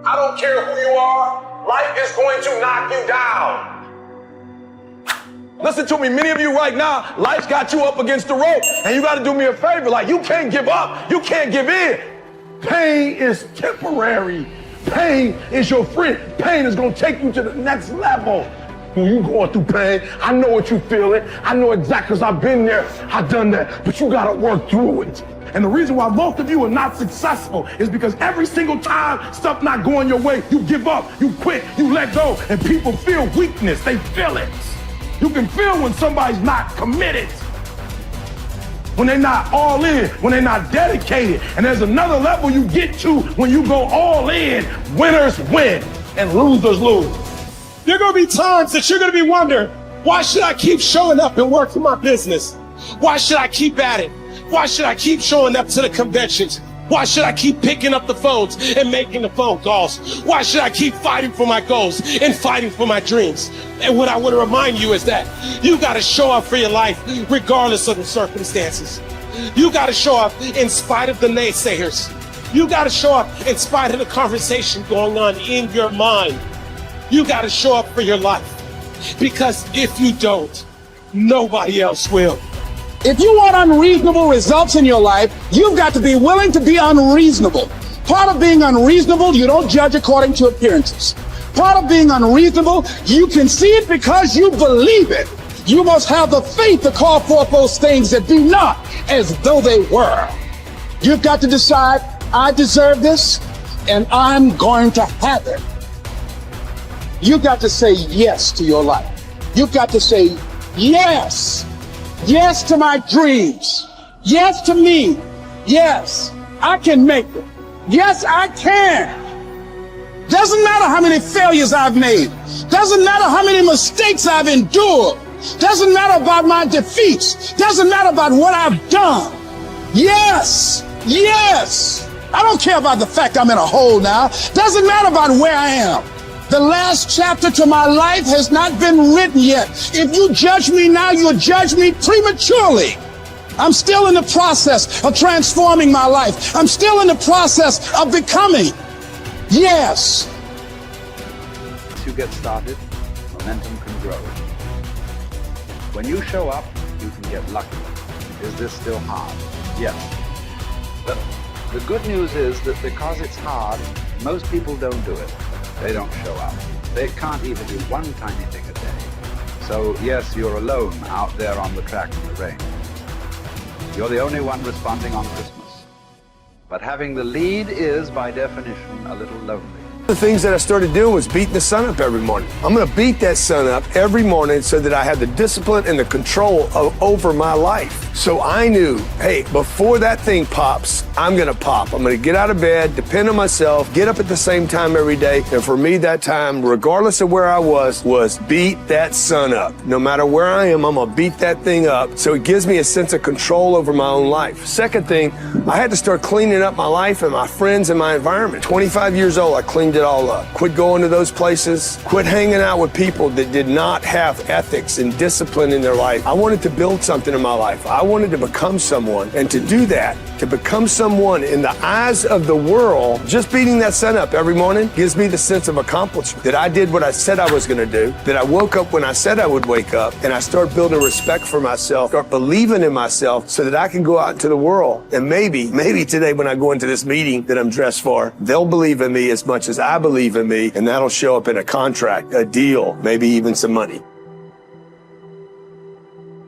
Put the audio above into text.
I don't care who you are, life is going to knock you down. Listen to me, many of you right now, life's got you up against the rope, and you got to do me a favor. Like, you can't give up, you can't give in. Pain is temporary. Pain is your friend. Pain is going to take you to the next level. When you going through pain, I know what you feeling. I know exactly, because I've been there, I've done that, but you got to work through it. And the reason why most of you are not successful is because every single time stuff not going your way, you give up, you quit, you let go, and people feel weakness. They feel it. You can feel when somebody's not committed, when they're not all in, when they're not dedicated. And there's another level you get to when you go all in. Winners win and losers lose. There are going to be times that you're going to be wondering, why should I keep showing up and working my business? Why should I keep at it? Why should I keep showing up to the conventions? Why should I keep picking up the phones and making the phone calls? Why should I keep fighting for my goals and fighting for my dreams? And what I want to remind you is that you got to show up for your life regardless of the circumstances. You got to show up in spite of the naysayers. You got to show up in spite of the conversation going on in your mind. You got to show up for your life, because if you don't, nobody else will. If you want unreasonable results in your life, you've got to be willing to be unreasonable. Part of being unreasonable, you don't judge according to appearances. Part of being unreasonable, you can see it because you believe it. You must have the faith to call forth those things that be not as though they were. You've got to decide, I deserve this, and I'm going to have it. You've got to say yes to your life. You've got to say yes. Yes to my dreams. Yes to me. Yes, I can make it. Yes, I can. Doesn't matter how many failures I've made. Doesn't matter how many mistakes I've endured. Doesn't matter about my defeats. Doesn't matter about what I've done. Yes, yes. I don't care about the fact I'm in a hole now. Doesn't matter about where I am. The last chapter to my life has not been written yet. If you judge me now, you'll judge me prematurely. I'm still in the process of transforming my life. I'm still in the process of becoming. Yes. Once you get started, momentum can grow. When you show up, you can get lucky. Is this still hard? Yes. But the good news is that because it's hard, most people don't do it. They don't show up. They can't even do one tiny thing a day. So yes, you're alone out there on the track in the rain. You're the only one responding on Christmas. But having the lead is, by definition, a little lonely. The things that I started doing was beating the sun up every morning. I'm going to beat that sun up every morning so that I have the discipline and the control over my life. So I knew, hey, before that thing pops, I'm going to pop. I'm going to get out of bed, depend on myself, get up at the same time every day. And for me, that time, regardless of where I was beat that sun up. No matter where I am, I'm going to beat that thing up. So it gives me a sense of control over my own life. Second thing, I had to start cleaning up my life and my friends and my environment. 25 years old, I cleaned it all up. Quit going to those places. Quit hanging out with people that did not have ethics and discipline in their life. I wanted to build something in my life. I wanted to become someone. And to do that, to become someone in the eyes of the world, just beating that sun up every morning gives me the sense of accomplishment. That I did what I said I was going to do. That I woke up when I said I would wake up. And I start building respect for myself. Start believing in myself so that I can go out into the world. And maybe today when I go into this meeting that I'm dressed for, they'll believe in me as much as I believe in me, and that'll show up in a contract, a deal, maybe even some money.